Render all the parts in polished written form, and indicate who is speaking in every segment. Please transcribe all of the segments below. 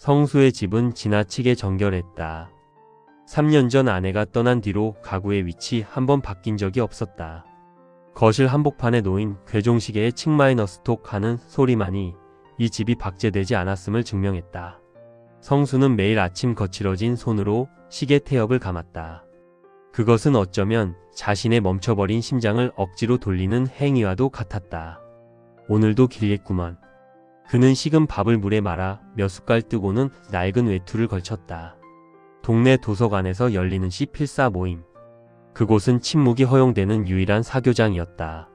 Speaker 1: 성수의 집은 지나치게 정결했다. 3년 전 아내가 떠난 뒤로 가구의 위치 한 번 바뀐 적이 없었다. 거실 한복판에 놓인 괴종시계의 칙-스톡 하는 소리만이 이 집이 박제되지 않았음을 증명했다. 성수는 매일 아침 거칠어진 손으로 시계 태엽을 감았다. 그것은 어쩌면 자신의 멈춰버린 심장을 억지로 돌리는 행위와도 같았다. 오늘도 길겠구먼. 그는 식은 밥을 물에 말아 몇 숟갈 뜨고는 낡은 외투를 걸쳤다. 동네 도서관에서 열리는 시 필사 모임. 그곳은 침묵이 허용되는 유일한 사교장이었다.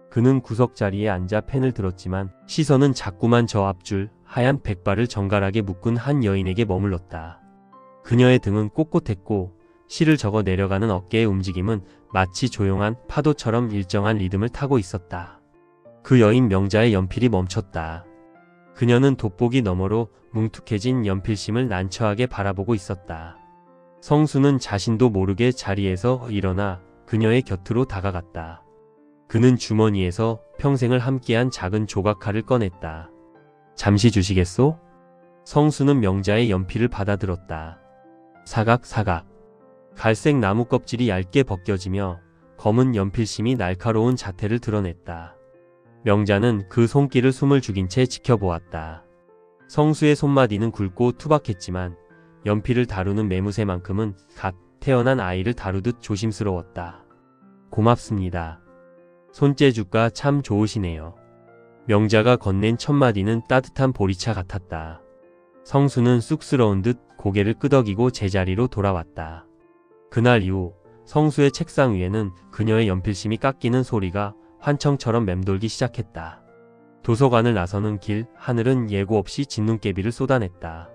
Speaker 1: 그는 구석자리에 앉아 펜을 들었지만 시선은 자꾸만 저 앞줄 하얀 백발을 정갈하게 묶은 한 여인에게 머물렀다. 그녀의 등은 꼿꼿했고 시를 적어 내려가는 어깨의 움직임은 마치 조용한 파도처럼 일정한 리듬을 타고 있었다. 그 여인 명자의 연필이 멈췄다. 그녀는 돋보기 너머로 뭉툭해진 연필심을 난처하게 바라보고 있었다. 성수는 자신도 모르게 자리에서 일어나 그녀의 곁으로 다가갔다. 그는 주머니에서 평생을 함께한 작은 조각칼을 꺼냈다. 잠시 주시겠소? 성수는 명자의 연필을 받아들었다. 사각사각. 갈색 나무 껍질이 얇게 벗겨지며 검은 연필심이 날카로운 자태를 드러냈다. 명자는 그 손길을 숨을 죽인 채 지켜보았다. 성수의 손마디는 굵고 투박했지만 연필을 다루는 매무새만큼은 갓 태어난 아이를 다루듯 조심스러웠다. 고맙습니다. 손재주가 참 좋으시네요. 명자가 건넨 첫마디는 따뜻한 보리차 같았다. 성수는 쑥스러운 듯 고개를 끄덕이고 제자리로 돌아왔다. 그날 이후 성수의 책상 위에는 그녀의 연필심이 깎이는 소리가 환청처럼 맴돌기 시작했다. 도서관을 나서는 길, 하늘은 예고 없이 진눈깨비를 쏟아냈다.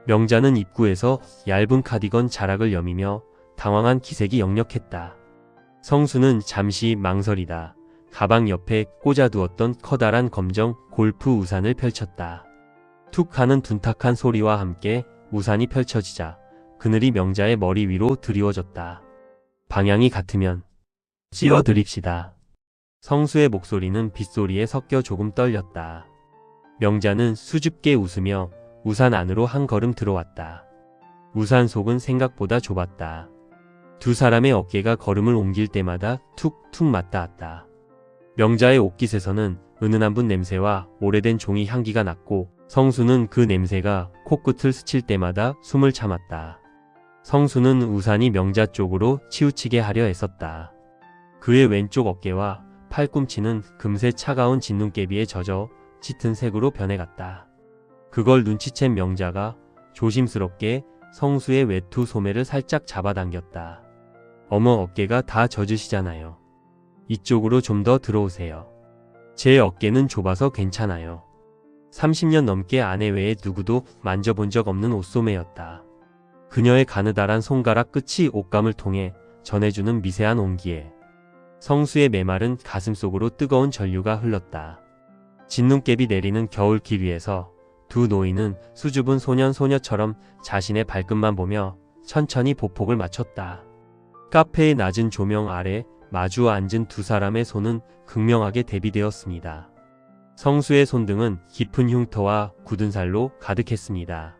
Speaker 1: 명자는 입구에서 얇은 카디건 자락을 여미며 당황한 기색이 역력했다. 성수는 잠시 망설이다 가방 옆에 꽂아두었던 커다란 검정 골프 우산을 펼쳤다. 툭 하는 둔탁한 소리와 함께 우산이 펼쳐지자 그늘이 명자의 머리 위로 드리워졌다. 방향이 같으면 씌워드립시다. 성수의 목소리는 빗소리에 섞여 조금 떨렸다. 명자는 수줍게 웃으며 우산 안으로 한 걸음 들어왔다. 우산 속은 생각보다 좁았다. 두 사람의 어깨가 걸음을 옮길 때마다 툭툭 맞닿았다. 명자의 옷깃에서는 은은한 분 냄새와 오래된 종이 향기가 났고 성수는 그 냄새가 코끝을 스칠 때마다 숨을 참았다. 성수는 우산이 명자 쪽으로 치우치게 하려 애썼다. 그의 왼쪽 어깨와 팔꿈치는 금세 차가운 진눈깨비에 젖어 짙은 색으로 변해갔다. 그걸 눈치챈 명자가 조심스럽게 성수의 외투 소매를 살짝 잡아당겼다. 어머, 어깨가 다 젖으시잖아요. 이쪽으로 좀 더 들어오세요. 제 어깨는 좁아서 괜찮아요. 30년 넘게 아내 외에 누구도 만져본 적 없는 옷소매였다. 그녀의 가느다란 손가락 끝이 옷감을 통해 전해주는 미세한 온기에 성수의 메마른 가슴 속으로 뜨거운 전류가 흘렀다. 진눈깨비 내리는 겨울 길 위에서 두 노인은 수줍은 소년처럼 자신의 발끝만 보며 천천히 보폭을 맞췄다. 카페의 낮은 조명 아래 마주 앉은 두 사람의 손은 극명하게 대비되었습니다. 성수의 손등은 깊은 흉터와 굳은 살로 가득했습니다.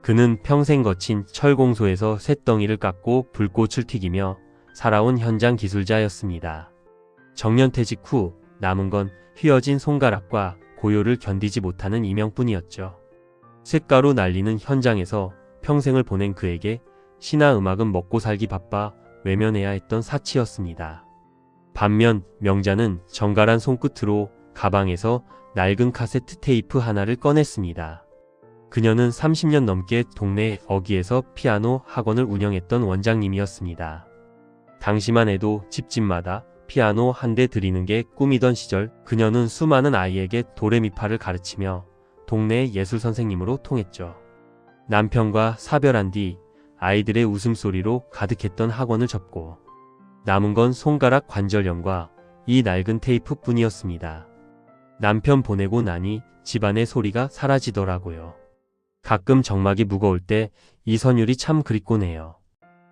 Speaker 1: 그는 평생 거친 철공소에서 쇳덩이를 깎고 불꽃을 튀기며 살아온 현장 기술자였습니다. 정년퇴직 후 남은 건 휘어진 손가락과 고요를 견디지 못하는 이명뿐이었죠. 쇳가루 날리는 현장에서 평생을 보낸 그에게 시나 음악은 먹고 살기 바빠 외면해야 했던 사치였습니다. 반면 명자는 정갈한 손끝으로 가방에서 낡은 카세트 테이프 하나를 꺼냈습니다. 그녀는 30년 넘게 동네 어귀에서 피아노 학원을 운영했던 원장님이었습니다. 당시만 해도 집집마다 피아노 한 대 드리는 게 꿈이던 시절 그녀는 수많은 아이에게 도레미파를 가르치며 동네의 예술 선생님으로 통했죠. 남편과 사별한 뒤 아이들의 웃음소리로 가득했던 학원을 접고 남은 건 손가락 관절염과 이 낡은 테이프뿐이었습니다. 남편 보내고 나니 집안의 소리가 사라지더라고요. 가끔 정막이 무거울 때 이선율이 참 그립곤 해요.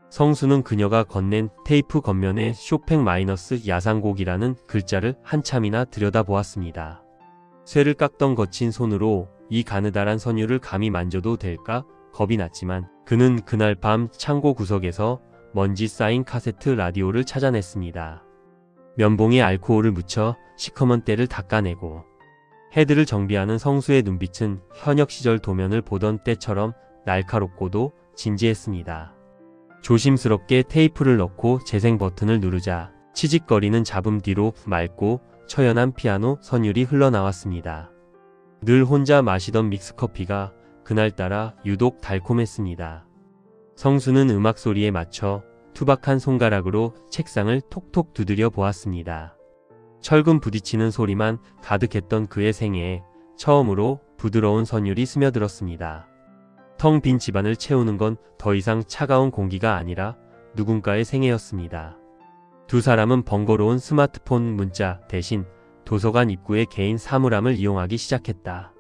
Speaker 1: 성수는 그녀가 건넨 테이프 겉면에 쇼팽 마이너스 야상곡이라는 글자를 한참이나 들여다보았습니다. 쇠를 깎던 거친 손으로 이 가느다란 선율을 감히 만져도 될까 겁이 났지만 그는 그날 밤 창고 구석에서 먼지 쌓인 카세트 라디오를 찾아냈습니다. 면봉에 알코올을 묻혀 시커먼 때를 닦아내고 헤드를 정비하는 성수의 눈빛은 현역 시절 도면을 보던 때처럼 날카롭고도 진지했습니다. 조심스럽게 테이프를 넣고 재생 버튼을 누르자 치직거리는 잡음 뒤로 맑고 처연한 피아노 선율이 흘러나왔습니다. 늘 혼자 마시던 믹스커피가 그날따라 유독 달콤했습니다. 성수는 음악 소리에 맞춰 투박한 손가락으로 책상을 톡톡 두드려 보았습니다. 철근 부딪히는 소리만 가득했던 그의 생애에 처음으로 부드러운 선율이 스며들었습니다. 텅 빈 집안을 채우는 건 더 이상 차가운 공기가 아니라 누군가의 생애였습니다. 두 사람은 번거로운 스마트폰 문자 대신 도서관 입구의 개인 사물함을 이용하기 시작했다.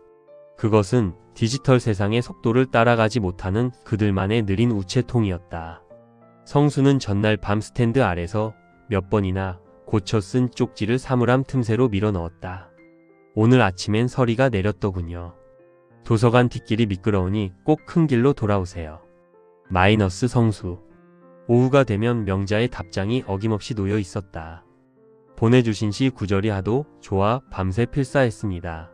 Speaker 1: 그것은 디지털 세상의 속도를 따라가지 못하는 그들만의 느린 우체통이었다. 성수는 전날 밤 스탠드 아래서 몇 번이나 고쳐 쓴 쪽지를 사물함 틈새로 밀어 넣었다. 오늘 아침엔 서리가 내렸더군요. 도서관 뒷길이 미끄러우니 꼭 큰 길로 돌아오세요. 마이너스 성수. 오후가 되면 명자의 답장이 어김없이 놓여 있었다. 보내주신 시 구절이 하도 좋아 밤새 필사했습니다.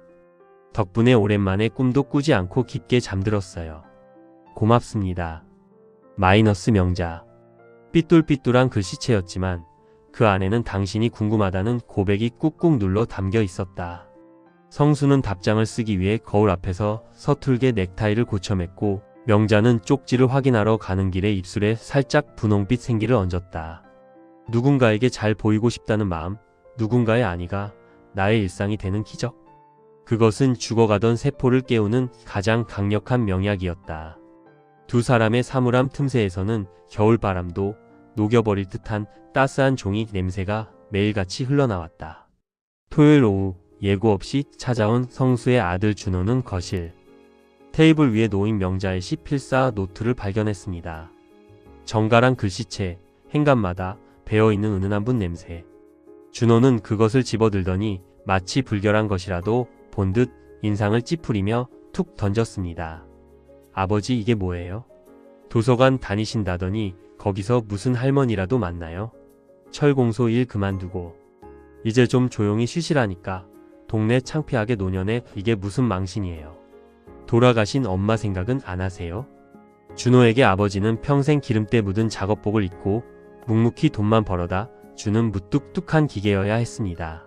Speaker 1: 덕분에 오랜만에 꿈도 꾸지 않고 깊게 잠들었어요. 고맙습니다. 마이너스 명자. 삐뚤삐뚤한 글씨체였지만 그 안에는 당신이 궁금하다는 고백이 꾹꾹 눌러 담겨 있었다. 성수는 답장을 쓰기 위해 거울 앞에서 서툴게 넥타이를 고쳐맸고 명자는 쪽지를 확인하러 가는 길에 입술에 살짝 분홍빛 생기를 얹었다. 누군가에게 잘 보이고 싶다는 마음, 누군가의 아니가 나의 일상이 되는 기적. 그것은 죽어가던 세포를 깨우는 가장 강력한 명약이었다. 두 사람의 사물함 틈새에서는 겨울바람도 녹여버릴 듯한 따스한 종이 냄새가 매일같이 흘러나왔다. 토요일 오후 예고 없이 찾아온 성수의 아들 준호는 거실. 테이블 위에 놓인 명자의 시 필사 노트를 발견했습니다. 정갈한 글씨체, 행간마다 배어있는 은은한 분 냄새. 준호는 그것을 집어들더니 마치 불결한 것이라도 본 듯 인상을 찌푸리며 툭 던졌습니다. 아버지 이게 뭐예요? 도서관 다니신다더니 거기서 무슨 할머니라도 만나요? 철공소 일 그만두고 이제 좀 조용히 쉬시라니까. 동네 창피하게 노년에 이게 무슨 망신이에요. 돌아가신 엄마 생각은 안 하세요? 준호에게 아버지는 평생 기름때 묻은 작업복을 입고 묵묵히 돈만 벌어다 주는 무뚝뚝한 기계여야 했습니다.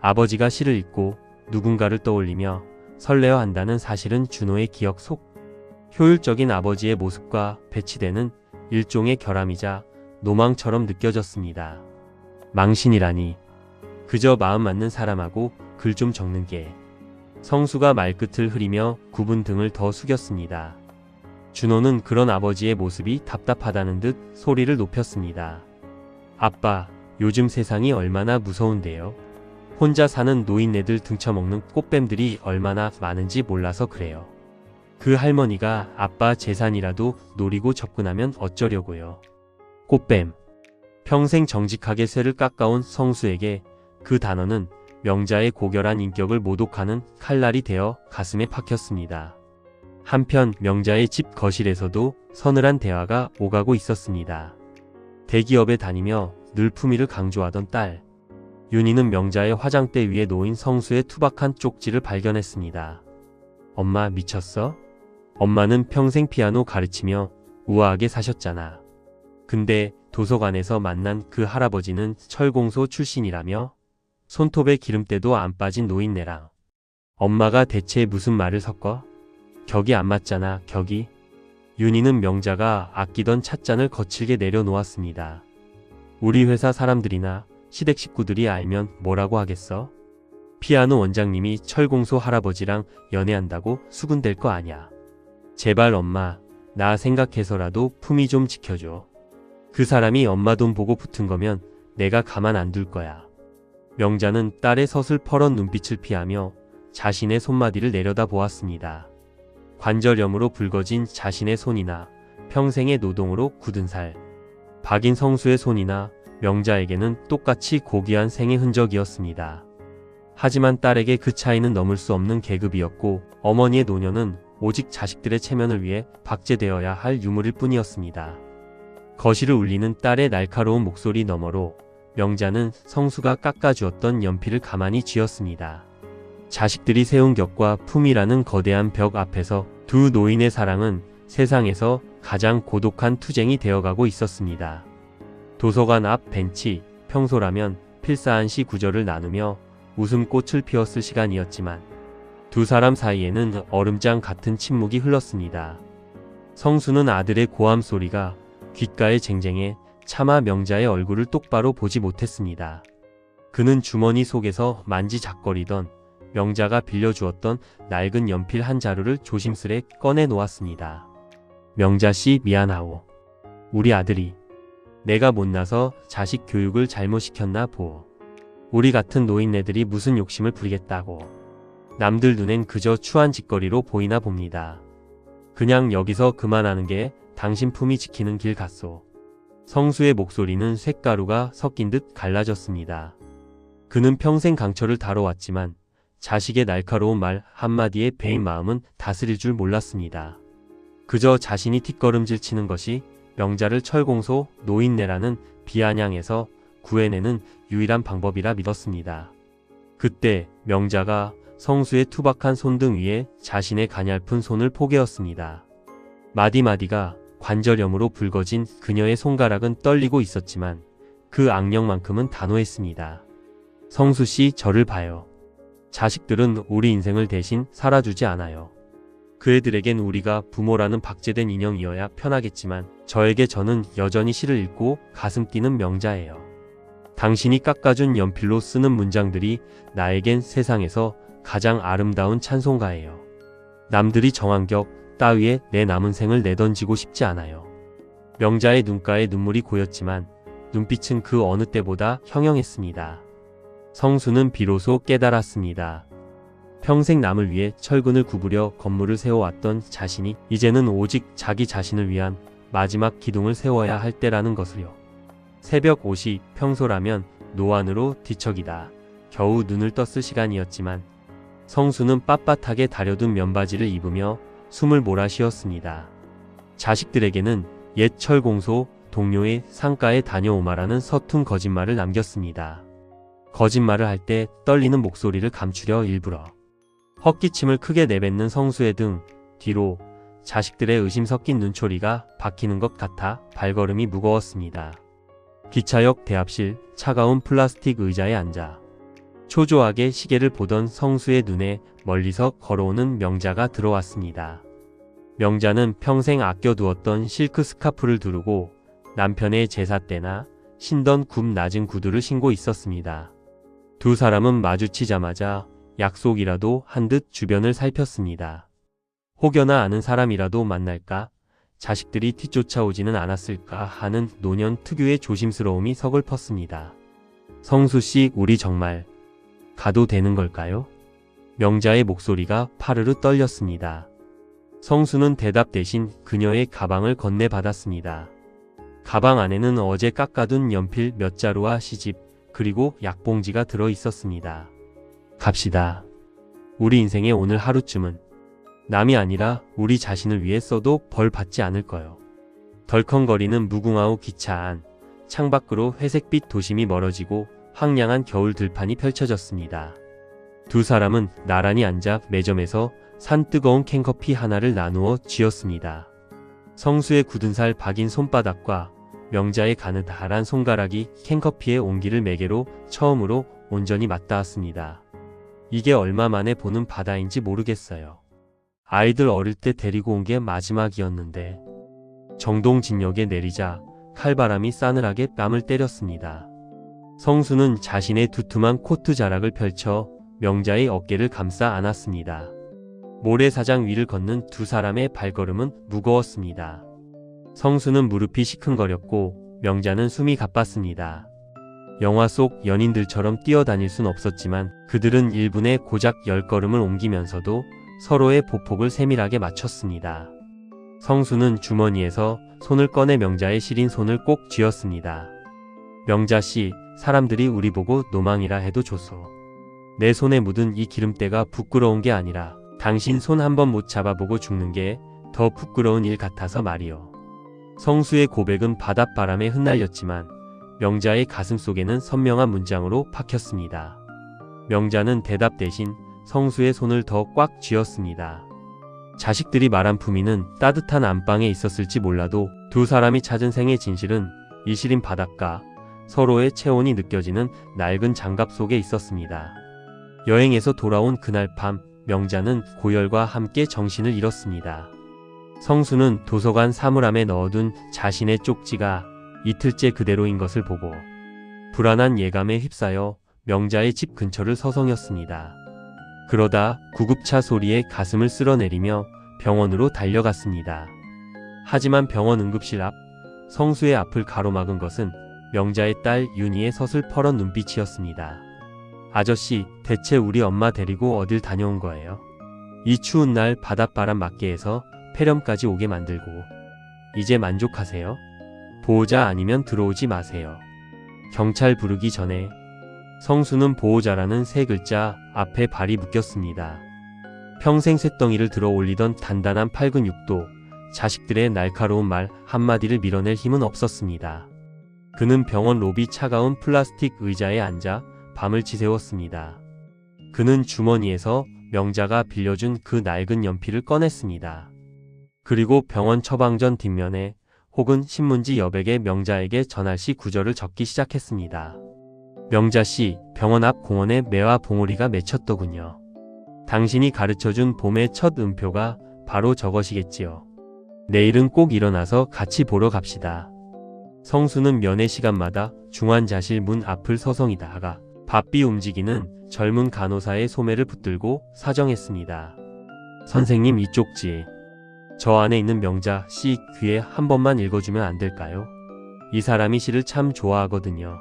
Speaker 1: 아버지가 시를 읽고 누군가를 떠올리며 설레어 한다는 사실은 준호의 기억 속 효율적인 아버지의 모습과 배치되는 일종의 결함이자 노망처럼 느껴졌습니다. 망신이라니. 그저 마음 맞는 사람하고 글 좀 적는 게. 성수가 말끝을 흐리며 굽은 등을 더 숙였습니다. 준호는 그런 아버지의 모습이 답답하다는 듯 소리를 높였습니다. 아빠, 요즘 세상이 얼마나 무서운데요. 혼자 사는 노인네들 등쳐먹는 꽃뱀들이 얼마나 많은지 몰라서 그래요. 그 할머니가 아빠 재산이라도 노리고 접근하면 어쩌려고요. 꽃뱀. 평생 정직하게 쇠를 깎아온 성수에게 그 단어는 명자의 고결한 인격을 모독하는 칼날이 되어 가슴에 박혔습니다. 한편 명자의 집 거실에서도 서늘한 대화가 오가고 있었습니다. 대기업에 다니며 늘 품위를 강조하던 딸 윤희는 명자의 화장대 위에 놓인 성수의 투박한 쪽지를 발견했습니다. 엄마 미쳤어? 엄마는 평생 피아노 가르치며 우아하게 사셨잖아. 근데 도서관에서 만난 그 할아버지는 철공소 출신이라며? 손톱에 기름때도 안 빠진 노인네랑. 엄마가 대체 무슨 말을 섞어? 격이 안 맞잖아, 격이. 윤희는 명자가 아끼던 찻잔을 거칠게 내려놓았습니다. 우리 회사 사람들이나 시댁 식구들이 알면 뭐라고 하겠어? 피아노 원장님이 철공소 할아버지랑 연애한다고 수군될 거 아냐. 제발 엄마, 나 생각해서라도 품위 좀 지켜줘. 그 사람이 엄마 돈 보고 붙은 거면 내가 가만 안 둘 거야. 명자는 딸의 서슬퍼런 눈빛을 피하며 자신의 손마디를 내려다 보았습니다. 관절염으로 붉어진 자신의 손이나 평생의 노동으로 굳은 살. 박인 성수의 손이나 명자에게는 똑같이 고귀한 생의 흔적이었습니다. 하지만 딸에게 그 차이는 넘을 수 없는 계급이었고 어머니의 노년은 오직 자식들의 체면을 위해 박제되어야 할 유물일 뿐이었습니다. 거실을 울리는 딸의 날카로운 목소리 너머로 명자는 성수가 깎아주었던 연필을 가만히 쥐었습니다. 자식들이 세운 격과 품이라는 거대한 벽 앞에서 두 노인의 사랑은 세상에서 가장 고독한 투쟁이 되어가고 있었습니다. 도서관 앞 벤치, 평소라면 필사한 시 구절을 나누며 웃음꽃을 피웠을 시간이었지만 두 사람 사이에는 얼음장 같은 침묵이 흘렀습니다. 성수는 아들의 고함 소리가 귓가에 쟁쟁해 차마 명자의 얼굴을 똑바로 보지 못했습니다. 그는 주머니 속에서 만지작거리던 명자가 빌려주었던 낡은 연필 한 자루를 조심스레 꺼내 놓았습니다. 명자씨 미안하오. 우리 아들이 내가 못나서 자식 교육을 잘못 시켰나 보오. 우리 같은 노인네들이 무슨 욕심을 부리겠다고. 남들 눈엔 그저 추한 짓거리로 보이나 봅니다. 그냥 여기서 그만하는 게 당신 품이 지키는 길 같소. 성수의 목소리는 쇳가루가 섞인 듯 갈라졌습니다. 그는 평생 강철을 다뤄왔지만 자식의 날카로운 말 한마디에 베인 마음은 다스릴 줄 몰랐습니다. 그저 자신이 뒷걸음질 치는 것이 명자를 철공소 노인네라는 비아냥에서 구해내는 유일한 방법이라 믿었습니다. 그때 명자가 성수의 투박한 손등 위에 자신의 가냘픈 손을 포개었습니다. 마디마디가 관절염으로 붉어진 그녀의 손가락은 떨리고 있었지만 그 악령만큼은 단호했습니다. 성수씨, 저를 봐요. 자식들은 우리 인생을 대신 살아주지 않아요. 그 애들에겐 우리가 부모라는 박제된 인형이어야 편하겠지만 저에게 저는 여전히 시를 읽고 가슴 뛰는 명자예요. 당신이 깎아준 연필로 쓰는 문장들이 나에겐 세상에서 가장 아름다운 찬송가예요. 남들이 정한 격 따위에 내 남은 생을 내던지고 싶지 않아요. 명자의 눈가에 눈물이 고였지만 눈빛은 그 어느 때보다 형형했습니다. 성수는 비로소 깨달았습니다. 평생 남을 위해 철근을 구부려 건물을 세워왔던 자신이 이제는 오직 자기 자신을 위한 마지막 기둥을 세워야 할 때라는 것을요. 새벽 5시, 평소라면 노안으로 뒤척이다 겨우 눈을 떴을 시간이었지만 성수는 빳빳하게 다려둔 면바지를 입으며 숨을 몰아쉬었습니다. 자식들에게는 옛 철공소 동료의 상가에 다녀오마라는 서툰 거짓말을 남겼습니다. 거짓말을 할 때 떨리는 목소리를 감추려 일부러. 헛기침을 크게 내뱉는 성수의 등 뒤로 자식들의 의심 섞인 눈초리가 박히는 것 같아 발걸음이 무거웠습니다. 기차역 대합실 차가운 플라스틱 의자에 앉아 초조하게 시계를 보던 성수의 눈에 멀리서 걸어오는 명자가 들어왔습니다. 명자는 평생 아껴두었던 실크 스카프를 두르고 남편의 제사 때나 신던 굽 낮은 구두를 신고 있었습니다. 두 사람은 마주치자마자 약속이라도 한 듯 주변을 살폈습니다. 혹여나 아는 사람이라도 만날까, 자식들이 뒤쫓아오지는 않았을까 하는 노년 특유의 조심스러움이 서글펐습니다. 성수씨, 우리 정말 가도 되는 걸까요? 명자의 목소리가 파르르 떨렸습니다. 성수는 대답 대신 그녀의 가방을 건네받았습니다. 가방 안에는 어제 깎아둔 연필 몇 자루와 시집, 그리고 약봉지가 들어 있었습니다. 갑시다. 우리 인생의 오늘 하루쯤은 남이 아니라 우리 자신을 위해 써도 벌 받지 않을 거요. 덜컹거리는 무궁화호 기차 안, 창밖으로 회색빛 도심이 멀어지고 황량한 겨울 들판이 펼쳐졌습니다. 두 사람은 나란히 앉아 매점에서 산 뜨거운 캔커피 하나를 나누어 쥐었습니다. 성수의 굳은 살 박인 손바닥과 명자의 가느다란 손가락이 캔커피의 온기를 매개로 처음으로 온전히 맞닿았습니다. 이게 얼마 만에 보는 바다인지 모르겠어요. 아이들 어릴 때 데리고 온 게 마지막이었는데. 정동진역에 내리자 칼바람이 싸늘하게 뺨을 때렸습니다. 성수는 자신의 두툼한 코트 자락을 펼쳐 명자의 어깨를 감싸 안았습니다. 모래사장 위를 걷는 두 사람의 발걸음은 무거웠습니다. 성수는 무릎이 시큰거렸고 명자는 숨이 가빴습니다. 영화 속 연인들처럼 뛰어다닐 순 없었지만 그들은 1분에 고작 10걸음을 옮기면서도 서로의 보폭을 세밀하게 맞췄습니다. 성수는 주머니에서 손을 꺼내 명자의 시린 손을 꼭 쥐었습니다. 명자씨, 사람들이 우리 보고 노망이라 해도 좋소. 내 손에 묻은 이 기름때가 부끄러운 게 아니라 당신 손 한번 못 잡아보고 죽는 게 더 부끄러운 일 같아서 말이요. 성수의 고백은 바닷바람에 흩날렸지만 명자의 가슴 속에는 선명한 문장으로 박혔습니다. 명자는 대답 대신 성수의 손을 더 꽉 쥐었습니다. 자식들이 말한 품위는 따뜻한 안방에 있었을지 몰라도 두 사람이 찾은 생의 진실은 이시린 바닷가, 서로의 체온이 느껴지는 낡은 장갑 속에 있었습니다. 여행에서 돌아온 그날 밤, 명자는 고열과 함께 정신을 잃었습니다. 성수는 도서관 사물함에 넣어둔 자신의 쪽지가 이틀째 그대로인 것을 보고 불안한 예감에 휩싸여 명자의 집 근처를 서성였습니다. 그러다 구급차 소리에 가슴을 쓸어내리며 병원으로 달려갔습니다. 하지만 병원 응급실 앞, 성수의 앞을 가로막은 것은 명자의 딸 윤희의 서슬퍼런 눈빛이었습니다. 아저씨, 대체 우리 엄마 데리고 어딜 다녀온 거예요? 이 추운 날 바닷바람 맞게해서 폐렴까지 오게 만들고 이제 만족하세요? 보호자 아니면 들어오지 마세요. 경찰 부르기 전에. 성수는 보호자라는 세 글자 앞에 발이 묶였습니다. 평생 쇳덩이를 들어 올리던 단단한 팔근육도 자식들의 날카로운 말 한마디를 밀어낼 힘은 없었습니다. 그는 병원 로비 차가운 플라스틱 의자에 앉아 밤을 지새웠습니다. 그는 주머니에서 명자가 빌려준 그 낡은 연필을 꺼냈습니다. 그리고 병원 처방전 뒷면에 혹은 신문지 여백에 명자에게 전할시 구절을 적기 시작했습니다. 명자씨, 병원 앞 공원에 매와 봉오리가 맺혔더군요. 당신이 가르쳐준 봄의 첫 음표가 바로 저것이겠지요. 내일은 꼭 일어나서 같이 보러 갑시다. 성수는 면회 시간마다 중환자실 문 앞을 서성이다가 바삐 움직이는 젊은 간호사의 소매를 붙들고 사정했습니다. 선생님, 이 쪽지 저 안에 있는 명자 씨 귀에 한 번만 읽어주면 안 될까요? 이 사람이 시를 참 좋아하거든요.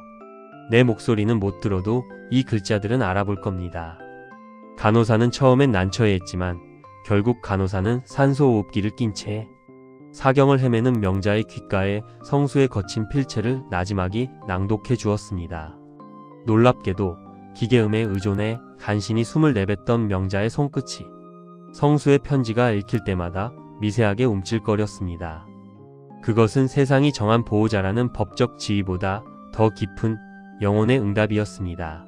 Speaker 1: 내 목소리는 못 들어도 이 글자들은 알아볼 겁니다. 간호사는 처음엔 난처해했지만 결국 간호사는 산소호흡기를 낀 채 사경을 헤매는 명자의 귓가에 성수의 거친 필체를 나지막이 낭독해 주었습니다. 놀랍게도 기계음에 의존해 간신히 숨을 내뱉던 명자의 손끝이 성수의 편지가 읽힐 때마다 미세하게 움찔거렸습니다. 그것은 세상이 정한 보호자라는 법적 지위보다 더 깊은 영혼의 응답이었습니다.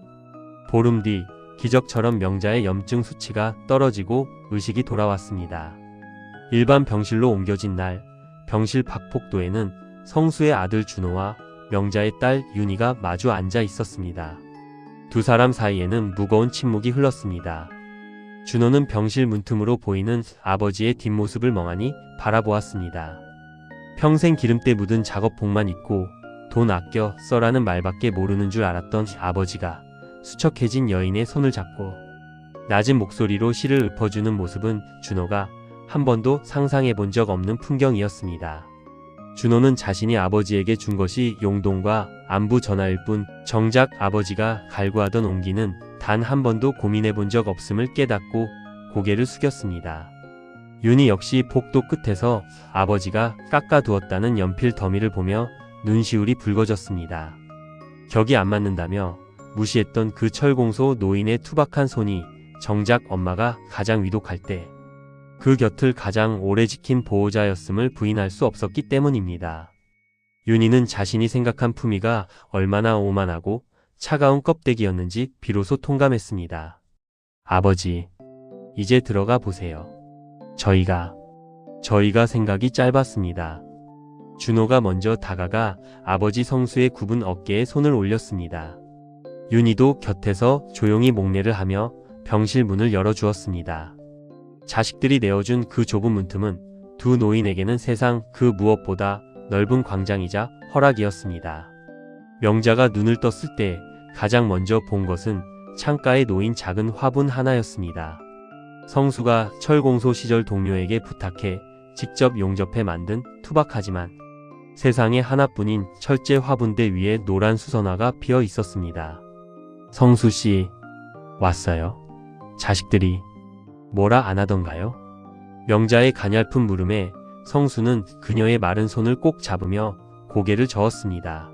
Speaker 1: 보름 뒤 기적처럼 명자의 염증 수치가 떨어지고 의식이 돌아왔습니다. 일반 병실로 옮겨진 날, 병실 박폭도에는 성수의 아들 준호와 명자의 딸 윤희가 마주 앉아 있었습니다. 두 사람 사이에는 무거운 침묵이 흘렀습니다. 준호는 병실 문틈으로 보이는 아버지의 뒷모습을 멍하니 바라보았습니다. 평생 기름때 묻은 작업복만 입고 돈 아껴 써라는 말밖에 모르는 줄 알았던 아버지가 수척해진 여인의 손을 잡고 낮은 목소리로 시를 읊어주는 모습은 준호가 한 번도 상상해 본 적 없는 풍경이었습니다. 준호는 자신이 아버지에게 준 것이 용돈과 안부 전화일 뿐 정작 아버지가 갈구하던 옹기는 단 한 번도 고민해 본 적 없음을 깨닫고 고개를 숙였습니다. 윤희 역시 복도 끝에서 아버지가 깎아두었다는 연필 더미를 보며 눈시울이 붉어졌습니다. 격이 안 맞는다며 무시했던 그 철공소 노인의 투박한 손이 정작 엄마가 가장 위독할 때 그 곁을 가장 오래 지킨 보호자였음을 부인할 수 없었기 때문입니다. 윤희는 자신이 생각한 품위가 얼마나 오만하고 차가운 껍데기였는지 비로소 통감했습니다. 아버지, 이제 들어가 보세요. 저희가 생각이 짧았습니다. 준호가 먼저 다가가 아버지 성수의 굽은 어깨에 손을 올렸습니다. 윤희도 곁에서 조용히 목례를 하며 병실 문을 열어주었습니다. 자식들이 내어준 그 좁은 문틈은 두 노인에게는 세상 그 무엇보다 넓은 광장이자 허락이었습니다. 명자가 눈을 떴을 때 가장 먼저 본 것은 창가에 놓인 작은 화분 하나였습니다. 성수가 철공소 시절 동료에게 부탁해 직접 용접해 만든 투박하지만 세상에 하나뿐인 철제 화분대 위에 노란 수선화가 피어 있었습니다. 성수씨, 왔어요? 자식들이 뭐라 안 하던가요? 명자의 가냘픈 물음에 성수는 그녀의 마른 손을 꼭 잡으며 고개를 저었습니다.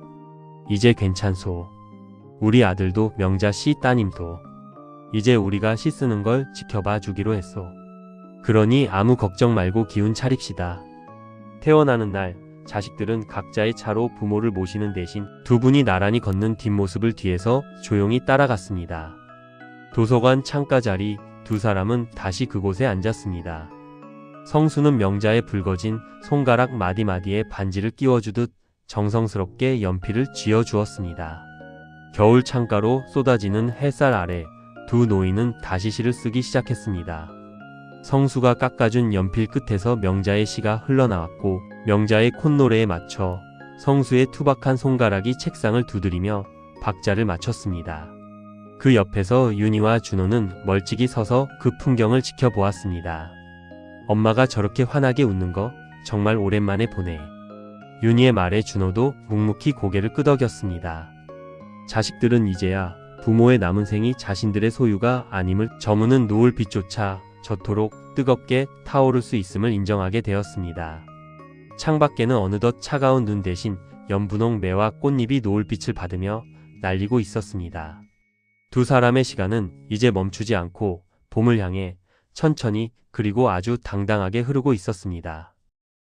Speaker 1: 이제 괜찮소. 우리 아들도 명자씨 따님도. 이제 우리가 시 쓰는 걸 지켜봐 주기로 했소. 그러니 아무 걱정 말고 기운 차립시다. 태어나는 날 자식들은 각자의 차로 부모를 모시는 대신 두 분이 나란히 걷는 뒷모습을 뒤에서 조용히 따라갔습니다. 도서관 창가 자리 두 사람은 다시 그곳에 앉았습니다. 성수는 명자의 붉어진 손가락 마디마디에 반지를 끼워주듯 정성스럽게 연필을 쥐어주었습니다. 겨울 창가로 쏟아지는 햇살 아래 두 노인은 다시 시를 쓰기 시작했습니다. 성수가 깎아준 연필 끝에서 명자의 시가 흘러나왔고 명자의 콧노래에 맞춰 성수의 투박한 손가락이 책상을 두드리며 박자를 맞췄습니다. 그 옆에서 윤희와 준호는 멀찍이 서서 그 풍경을 지켜보았습니다. 엄마가 저렇게 환하게 웃는 거 정말 오랜만에 보네. 윤희의 말에 준호도 묵묵히 고개를 끄덕였습니다. 자식들은 이제야 부모의 남은 생이 자신들의 소유가 아님을 저무는 노을빛조차 저토록 뜨겁게 타오를 수 있음을 인정하게 되었습니다. 창밖에는 어느덧 차가운 눈 대신 연분홍 매와 꽃잎이 노을빛을 받으며 날리고 있었습니다. 두 사람의 시간은 이제 멈추지 않고 봄을 향해 천천히 그리고 아주 당당하게 흐르고 있었습니다.